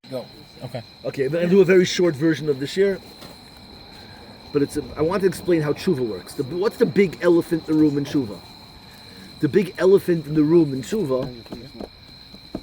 Go. Okay. Okay, I'm going to do a very short version of the shir, but I want to explain how tshuva works. What's the big elephant in the room in tshuva? The big elephant in the room in tshuva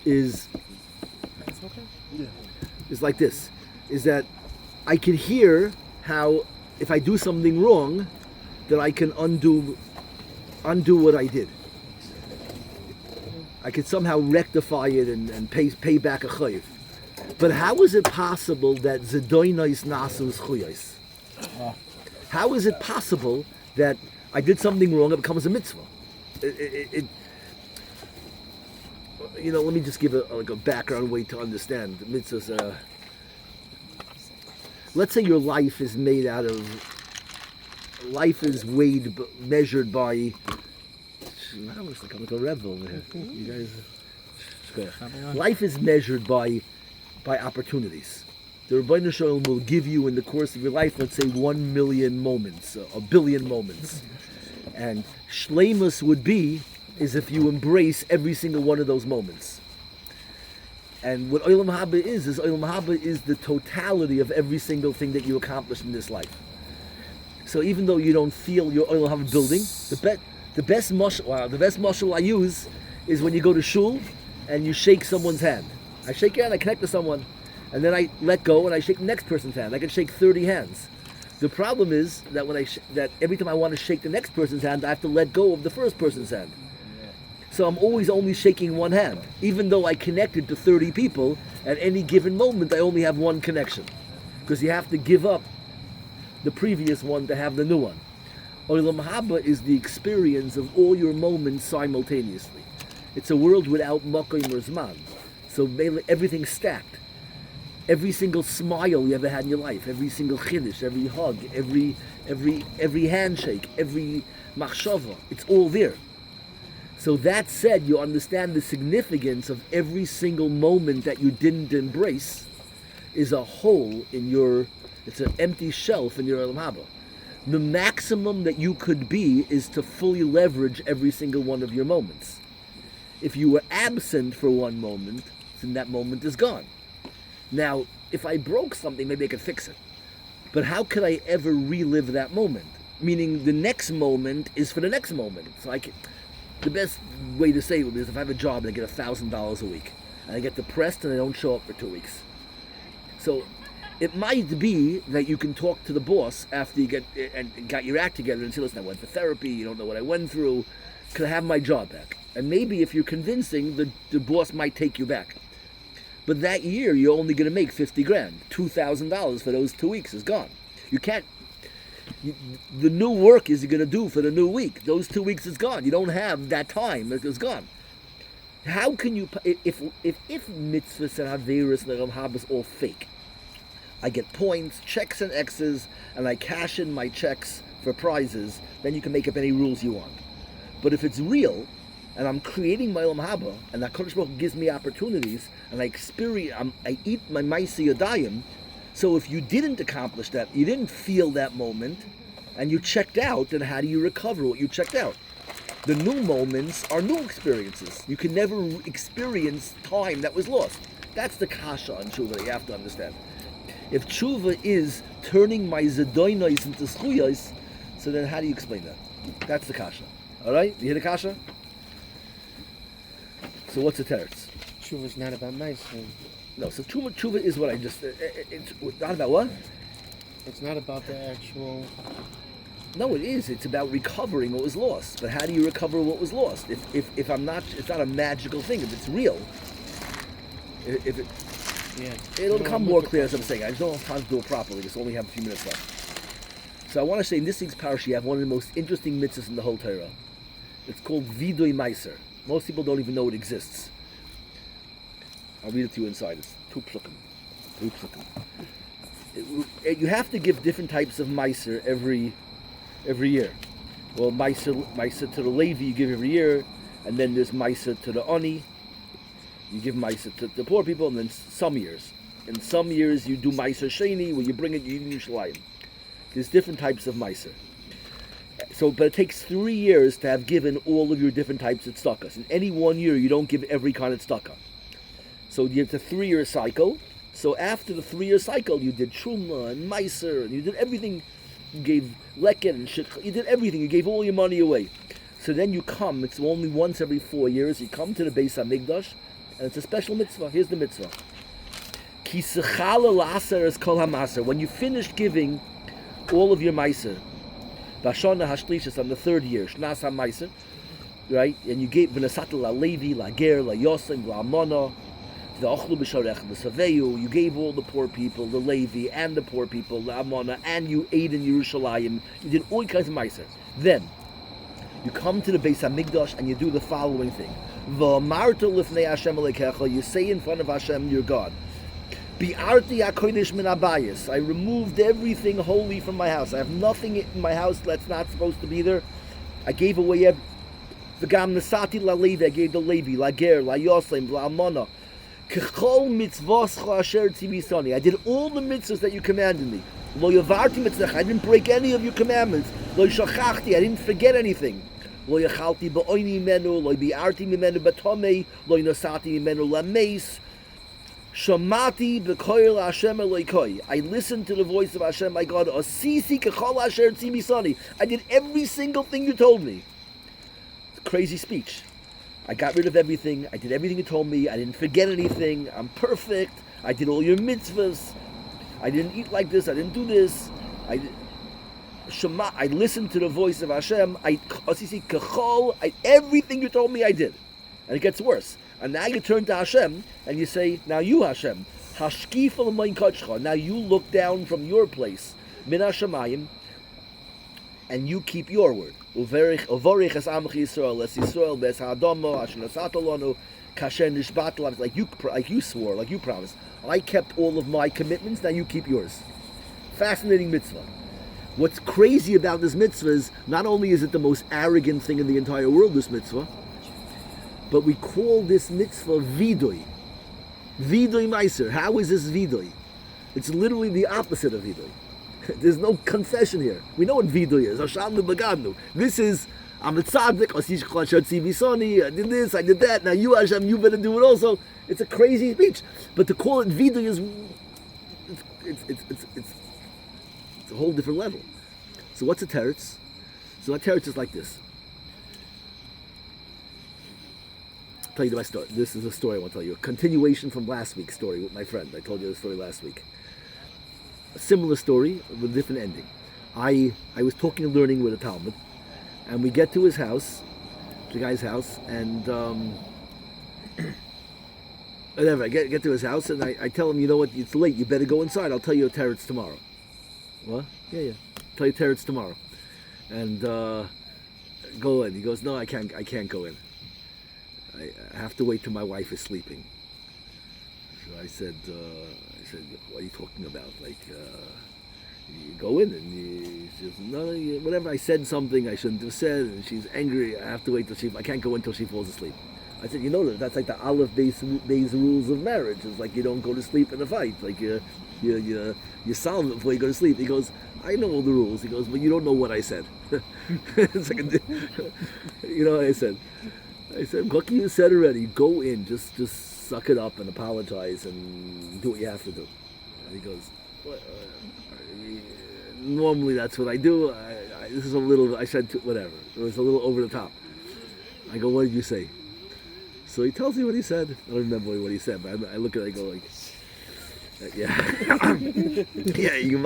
is like this, is that I can hear how if I do something wrong, that I can undo what I did. I could somehow rectify it and pay back a chayiv. But how is it possible that zedoinais nasus chuyos? How is it possible that I did something wrong, it becomes a mitzvah? Let me just give a background way to understand the mitzvahs. Let's say your life is made out of, measured by, I was like I'm like a rebel over here. You guys, life is measured by opportunities. The Rebbeinu Shalom will give you in the course of your life, let's say 1 million moments, a billion moments. And shleimus would be is if you embrace every single one of those moments. And what Olam Haba is Olam Haba is the totality of every single thing that you accomplish in this life. So even though you don't feel your Olam Haba building, the best mashal I use is when you go to shul and you shake someone's hand. I shake your hand, I connect to someone, and then I let go and I shake the next person's hand. I can shake 30 hands. The problem is that that every time I want to shake the next person's hand, I have to let go of the first person's hand. So I'm always only shaking one hand. Even though I connected to 30 people, at any given moment I only have one connection. Because you have to give up the previous one to have the new one. Olam Haba is the experience of all your moments simultaneously. It's a world without makom or zman. So everything's stacked. Every single smile you ever had in your life, every single chiddush, every hug, every handshake, every machshava, it's all there. So that said, you understand the significance of every single moment that you didn't embrace is a hole in it's an empty shelf in your Olam Haba. The maximum that you could be is to fully leverage every single one of your moments. If you were absent for one moment, then that moment is gone. Now, if I broke something, maybe I could fix it. But how could I ever relive that moment? Meaning the next moment is for the next moment. So the best way to say it would be is if I have a job and I get $1,000 a week, and I get depressed and I don't show up for 2 weeks. So it might be that you can talk to the boss after you got your act together and say, listen, I went for therapy, you don't know what I went through, could I have my job back? And maybe if you're convincing, the boss might take you back. But that year, you're only going to make $50,000. $2,000 for those 2 weeks is gone. You can't. The new work is you're going to do for the new week. Those 2 weeks is gone. You don't have that time. It's gone. How can you? If mitzvahs and Avieros and Olam Haba is all fake, I get points, checks, and X's, and I cash in my checks for prizes. Then you can make up any rules you want. But if it's real, and I'm creating my Olam Haba, and that Kodesh Baruch Hu gives me opportunities, and I eat my Maaseh Yadayim. So if you didn't accomplish that, you didn't feel that moment, and you checked out, then how do you recover what you checked out? The new moments are new experiences. You can never experience time that was lost. That's the kasha on tshuva that you have to understand. If tshuva is turning my zedoinais into schuyos, so then how do you explain that? That's the kasha. All right? You hear the kasha? So what's the teretz? Tshuva is not about mice. No, so tshuva is what I just... it's not about what? It's not about the actual... No, it is. It's about recovering what was lost. But how do you recover what was lost? If I'm not... It's not a magical thing. If it's real, it'll become more clear as I'm saying. I just don't have time to do it properly. Just only have a few minutes left. So I want to say in this week's parasha, you have one of the most interesting mitzvahs in the whole Torah. It's called Vidui Meiser. Most people don't even know it exists. I'll read it to you inside. It's two psukim. You have to give different types of meiser every year. Well, meiser to the Levi you give every year, and then there's meiser to the Ani. You give meiser to the poor people, and then some years. In some years you do meiser sheni, where you bring it, you eat in Yerushalayim. There's different types of meiser. So, but it takes 3 years to have given all of your different types of tzedakahs. In any 1 year, you don't give every kind of tzedakah. So it's a 3-year cycle. So after the 3-year cycle, you did Truma and Meiser, and you did everything. You gave Leket and Shikha. You did everything. You gave all your money away. So then you come. It's only once every 4 years. You come to the Beis Hamikdash, and it's a special mitzvah. Here's the mitzvah. Ki sechala la'aser es kol ha'maser. When you finish giving all of your Meiser, Bashana Hashlishas on the 3rd year, Shnas HaMeiser, right? And you gave V'nasata la'levi, la'ger, la'yosem, la'amona, v'ochlu b'sharech b'saveyu. You gave all the poor people, the Levi and the poor people, la'amona, and you ate in Yerushalayim. You did all kinds of Meiser. Then you come to the Beis Hamikdash and you do the following thing. V'amarta lifnei Hashem alekecha. You say in front of Hashem, your God, Bi'arti HaKodesh min habayis. I removed everything holy from my house. I have nothing in my house that's not supposed to be there. I gave away V'gam nasati la'levi. I gave the Levi, la'ger, la'yosem, la'amona. K'chol mitzvos asher tzivasani. I did all the mitzvahs that you commanded me. Lo yavarti mitzvah. I didn't break any of your commandments. Lo yishachachti. I didn't forget anything. Lo yachalti ba'oini menu. Lo bi'arti mimenu batomei. Lo yinasati mimenu lameis. Shamati b'koil Hashem Elokai. I listened to the voice of Hashem, my God. Asisi k'chol asher tzibisani. I did every single thing you told me. It's a crazy speech. I got rid of everything. I did everything you told me. I didn't forget anything. I'm perfect. I did all your mitzvahs. I didn't eat like this. I didn't do this. I listened to the voice of Hashem. Asisi k'chol. Everything you told me, I did. And it gets worse. And now you turn to Hashem and you say, now you Hashem, Hashkif al-Mayin Kachcha. Now you look down from your place, Min HaShamayim, and you keep your word. Uvorich es Amach Yisrael, es Yisrael bes ha'adamo, asher nasat lanu, kasher nishbat lam. Like you swore, like you promised. I kept all of my commitments. Now you keep yours. Fascinating mitzvah. What's crazy about this mitzvah is not only is it the most arrogant thing in the entire world, this mitzvah, but we call this mitzvah vidui. Vidui meiser. How is this vidui? It's literally the opposite of vidui. There's no confession here. We know what vidui is. Hashamnu bagadnu. This is, I'm a tzaddik, asish k'lashat tzibisani, I did this, I did that, now you Hashem, you better do it also. It's a crazy speech. But to call it vidui is, it's a whole different level. So what's a teretz? So a teretz is like this. Tell you my story. This is a story I want to tell you. A continuation from last week's story with my friend. I told you the story last week. A similar story with a different ending. I was talking and learning with a Talmud, and we get to his house, the guy's house, and whatever. I get to his house, and I tell him, you know what? It's late. You better go inside. I'll tell you a teretz tomorrow. What? Yeah. Tell you teretz tomorrow, and go in. He goes, no, I can't go in. I have to wait till my wife is sleeping. So I said, what are you talking about? Like, you go in and she says, no, whatever. I said something I shouldn't have said, and she's angry. I have to wait till I can't go in till she falls asleep. I said, you know, that's like the Aleph Beis rules of marriage. It's like you don't go to sleep in a fight. Like you solve it before you go to sleep. He goes, I know all the rules. He goes, but you don't know what I said. It's like you know what I said. I said, lucky you said already, go in, just suck it up and apologize and do what you have to do. And he goes, normally that's what I do. This is a little, I said, whatever. It was a little over the top. I go, what did you say? So he tells me what he said. I don't remember what he said, but I look at it, I go like, yeah. Yeah, you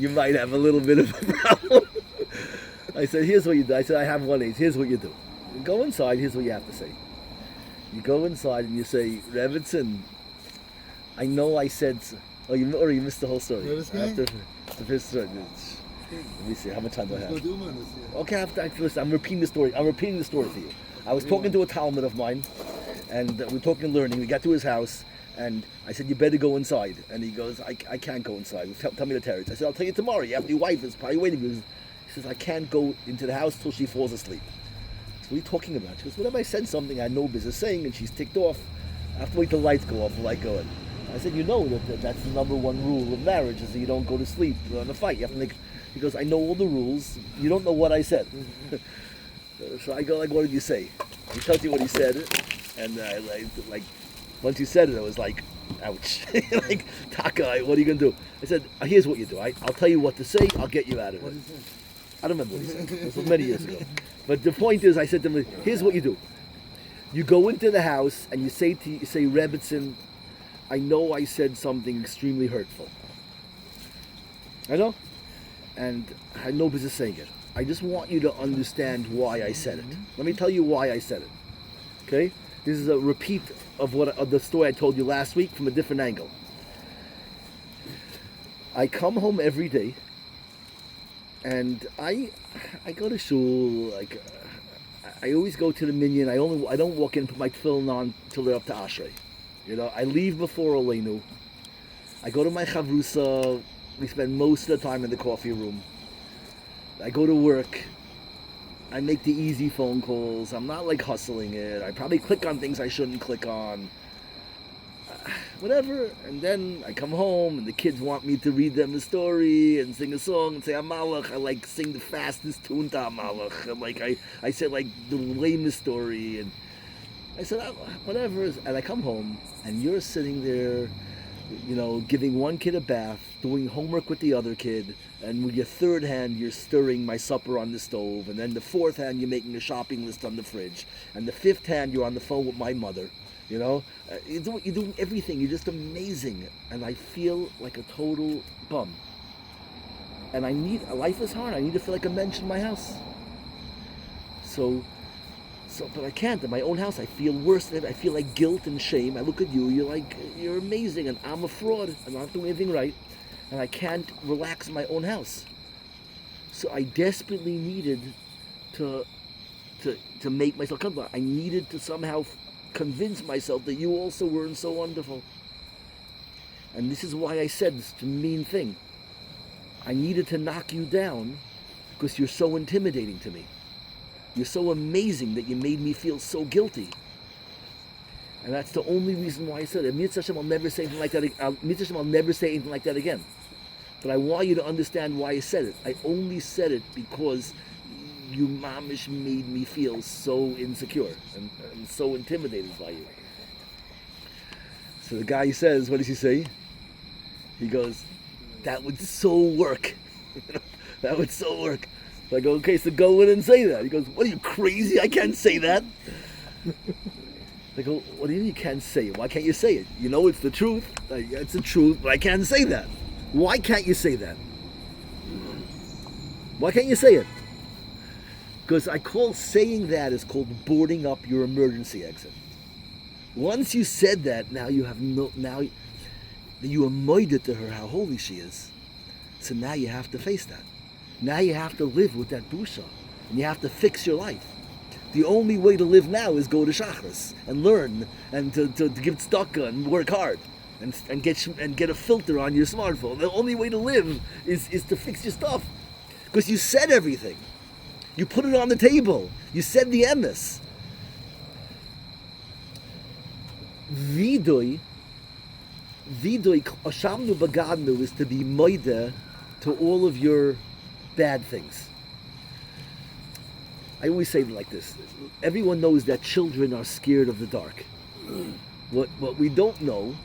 might have a little bit of a problem. I said, here's what you do. I said, I have 1/8. Here's what you do. You go inside, here's what you have to say. You go inside and you say, Rebbitzin, I know I said, you missed the whole story. After the first story. Let me see, how much time do I have? Okay, listen, I'm repeating the story. I'm repeating the story for you. I was talking to a Talmud of mine, and we were talking and learning. We got to his house, and I said, you better go inside. And he goes, I can't go inside. Tell me the teretz. I said, I'll tell you tomorrow. Your wife is probably waiting for you. He says, I can't go into the house till she falls asleep. What are you talking about? She goes, whenever I said something I had no business saying and she's ticked off, I have to wait till the lights go off before I go in. I said, you know that's the number one rule of marriage is that you don't go to sleep on a fight. You have to make. He goes, I know all the rules. You don't know what I said. So I go, like, what did you say? He tells you what he said, and once he said it, I was like, Ouch. Like, Taka, what are you going to do? I said, here's what you do. I'll tell you what to say. I'll get you out of it. I don't remember what he said. This was many years ago. But the point is, I said to him, here's what you do. You go into the house and you say, Rebbitzin, I know I said something extremely hurtful. I know. And I had no business saying it. I just want you to understand why I said it. Let me tell you why I said it. Okay? This is a repeat of the story I told you last week from a different angle. I come home every day, and I go to shul. Like, I always go to the minyan. I don't walk in and put my tefillin on till they're up to Ashrei. You know, I leave before Oleinu. I go to my chavrusa. We spend most of the time in the coffee room. I go to work. I make the easy phone calls. I'm not like hustling it. I probably click on things I shouldn't click on. Whatever. And then I come home and the kids want me to read them a story and sing a song and say Amalach. I like sing the fastest tune to Amalach. And like I said like the lamest story, and I said whatever. And I come home and you're sitting there, you know, giving one kid a bath, doing homework with the other kid, and with your third hand you're stirring my supper on the stove, and then the fourth hand you're making a shopping list on the fridge, and the fifth hand you're on the phone with my mother. You know, you're doing everything. You're just amazing, and I feel like a total bum. And life is hard. I need to feel like a mensch in my house. So, but I can't. In my own house, I feel worse. I feel like guilt and shame. I look at you. You're amazing, and I'm a fraud. I'm not doing anything right, and I can't relax in my own house. So I desperately needed to make myself comfortable. I needed to somehow convince myself that you also weren't so wonderful. And this is why I said this mean thing. I needed to knock you down because you're so intimidating to me. You're so amazing that you made me feel so guilty. And that's the only reason why I said it. Mitzvah Hashem, I'll never say anything like that. Mitzvah Hashem, I'll never say anything like that again. But I want you to understand why I said it. I only said it because you mamish made me feel so insecure and so intimidated by you. So the guy says, what does he say? He goes, that would so work. That would so work. So I go, okay, so go in and say that. He goes, what are you, crazy? I can't say that. I go, what do you mean you can't say it? Why can't you say it? You know it's the truth. It's the truth, but I can't say that. Why can't you say that? Why can't you say it? Because I call saying that is called boarding up your emergency exit. Once you said that, now you have now you admitted to her how holy she is. So now you have to face that. Now you have to live with that busha, and you have to fix your life. The only way to live now is go to Shachris and learn and to give tzedakah and work hard and get a filter on your smartphone. The only way to live is to fix your stuff, because you said everything. You put it on the table. You said the emes. Vidui ashamnu bagadnu is to be moide to all of your bad things. I always say it like this. Everyone knows that children are scared of the dark. What we don't know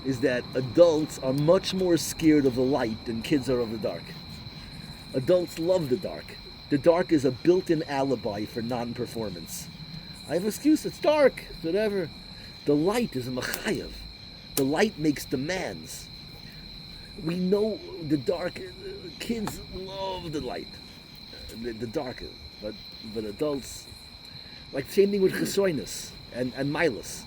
is that adults are much more scared of the light than kids are of the dark. Adults love the dark. The dark is a built-in alibi for non-performance. I have an excuse, it's dark, whatever. The light is a mechayev. The light makes demands. We know the dark, kids love the light, the dark, but adults, like same thing with chesroinus and milus.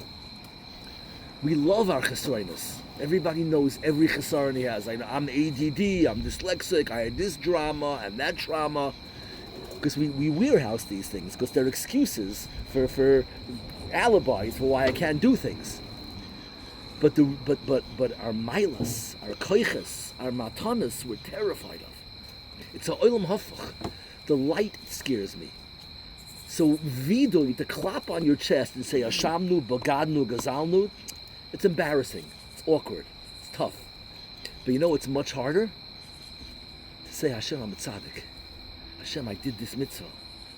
We love our chesroinus. Everybody knows every chesaron he has. I'm ADD, I'm dyslexic, I had this drama and that trauma. Because we warehouse these things, because they're excuses for alibis for why I can't do things. But our milas, our koiches, our matanas, we're terrified of. It's a olam hafach. The light scares me. So vidui, to clap on your chest and say ashamnu, bagadnu, gazalnu, it's embarrassing. It's awkward. It's tough. But you know what's much harder? To say Hashem, I'm a tzaddik. Hashem, I did this mitzvah.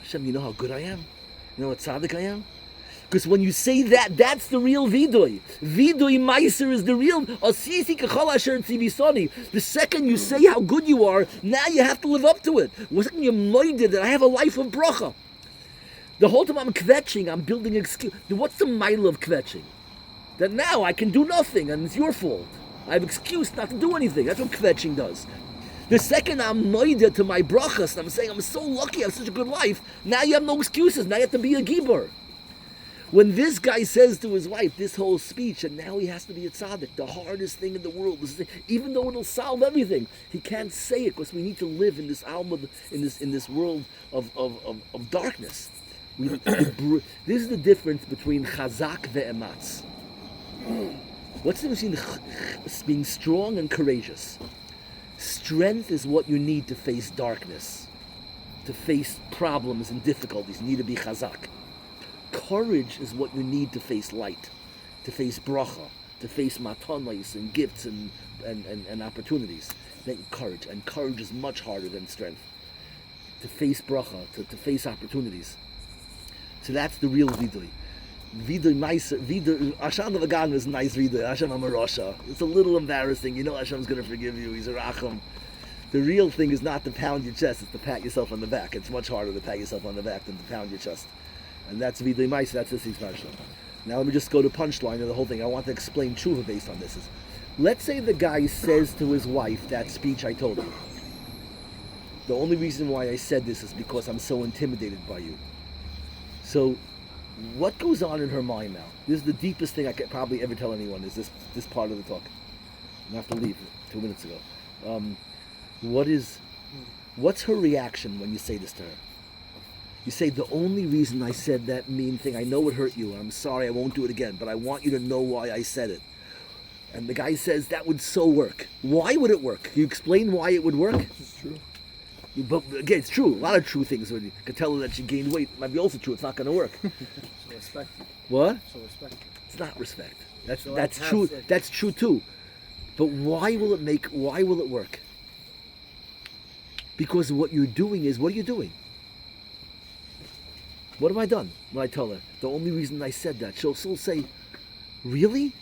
Hashem, you know how good I am? You know what tzaddik I am? Because when you say that, that's the real vidui. Vidui meiser is the real. The second you say how good you are, now you have to live up to it. Wasn't you minded that I have a life of bracha? The whole time I'm kvetching, I'm building excuse. What's the mile of kvetching? That now I can do nothing and it's your fault. I have excuse not to do anything. That's what kvetching does. The second I'm moided to my brachas, and I'm saying I'm so lucky I have such a good life, now you have no excuses. Now you have to be a gibor. When this guy says to his wife this whole speech, and now he has to be a tzaddik, the hardest thing in the world, even though it'll solve everything, he can't say it because we need to live in this alma, in this world of darkness. This is the difference between chazak ve'ematz. What's the difference between being strong and courageous? Strength is what you need to face darkness, to face problems and difficulties. You need to be chazak. Courage is what you need to face light, to face bracha, to face matanos and gifts and opportunities. Then courage, and courage is much harder than strength. To face bracha, to face opportunities. So that's the real vidui. Vidui nice, vidui. Hashem Lagan is nice vidui. Hashem Amarosha. It's a little embarrassing. You know Hashem's going to forgive you. He's a racham. The real thing is not to pound your chest. It's to pat yourself on the back. It's much harder to pat yourself on the back than to pound your chest. And that's vidui nice. That's this expression. Now let me just go to punchline of the whole thing. I want to explain tshuva based on this. Let's say the guy says to his wife that speech I told you. The only reason why I said this is because I'm so intimidated by you. So, what goes on in her mind now? This is the deepest thing I could probably ever tell anyone, is this part of the talk. I have to leave 2 minutes ago. What's her reaction when you say this to her? You say, the only reason I said that mean thing, I know it hurt you, and I'm sorry, I won't do it again, but I want you to know why I said it. And the guy says, that would so work. Why would it work? Can you explain why it would work? It's true. But again, it's true. A lot of true things. When you could tell her that she gained weight, it might be also true. It's not going to work. So respect. What? So respect. It's not respect. That's So that's true. That's true too. But why will it work? Because what you're doing is, what are you doing? What have I done when I tell her? The only reason I said that, she'll still say, really?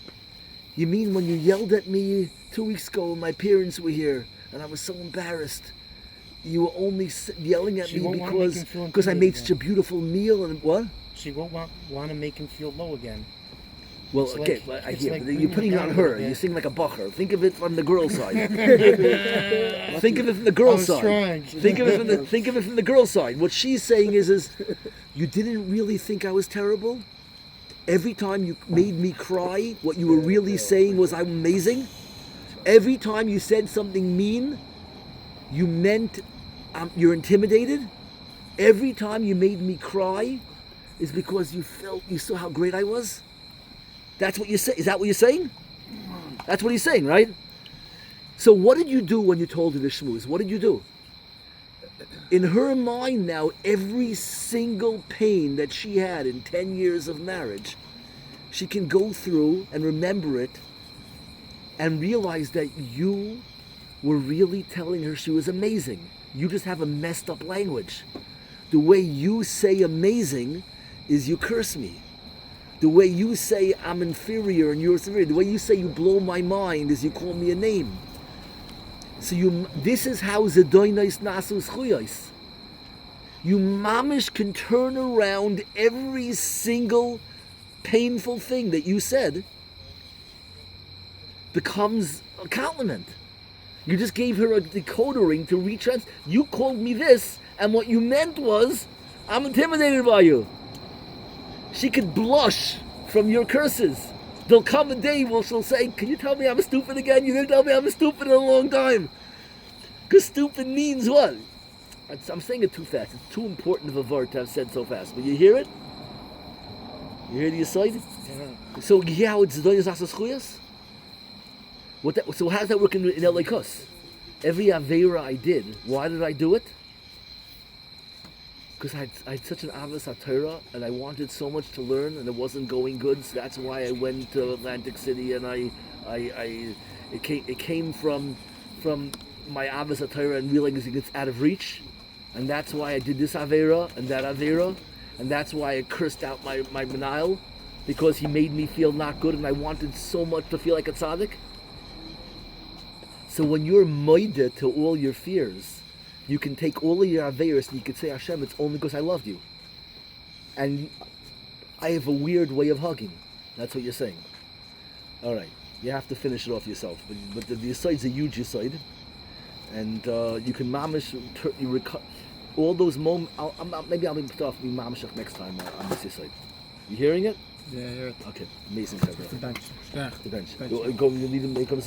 You mean when you yelled at me 2 weeks ago and my parents were here and I was so embarrassed? You were only yelling at me because I made such a beautiful meal and what? She won't want to make him feel low again. Well, It's okay, like- I it's hear, like but you're putting it on bringing her. down You a sing like a bacher. Think of it from the girl's side. Think of it from the girl's side. Trying. Think of it from the girl's side. What she's saying is you didn't really think I was terrible? Every time you made me cry, what you were really saying was I'm amazing? Every time you said something mean, you meant you're intimidated? Every time you made me cry is because you saw how great I was? That's what you say. Is that what you're saying? That's what he's saying, right? So what did you do when you told her the shmooze? What did you do? In her mind now, every single pain that she had in 10 years of marriage, she can go through and remember it and realize that you were really telling her she was amazing. You just have a messed up language. The way you say amazing is you curse me. The way you say I'm inferior and you're superior, the way you say you blow my mind is you call me a name. So this is how Zedoinais Nasus Chuyos. You mamish can turn around every single painful thing that you said becomes a compliment. You just gave her a decoder ring to retrans. You called me this, and what you meant was, I'm intimidated by you. She could blush from your curses. There'll come a day where she'll say, can you tell me I'm stupid again? You didn't tell me I'm stupid in a long time. Because stupid means what? I'm saying it too fast. It's too important of a word to have said so fast. But you hear it? You hear the aside? Yeah. So you hear how it's Zedoinais Nasus Chuyos? So how does that work in LA Kos? Every Avera I did, why did I do it? Because I had such an Avos HaTorah and I wanted so much to learn and it wasn't going good, so that's why I went to Atlantic City and it came from my Avos HaTorah and realizing it's out of reach, and that's why I did this Avera and that Avera. and that's why I cursed out my Menayel, because he made me feel not good, and I wanted so much to feel like a tzaddik. So when you're moided to all your fears, you can take all of your Avieros and you can say, Hashem, it's only because I loved you. And I have a weird way of hugging. That's what you're saying. All right, you have to finish it off yourself. But the side's a huge side, and you can mamish all those moments. Maybe I'll be tough. Be mamashach next time on this side. You hearing it? Yeah, I hear it. Okay, amazing. The bench. Yeah. The bench. You need to make some.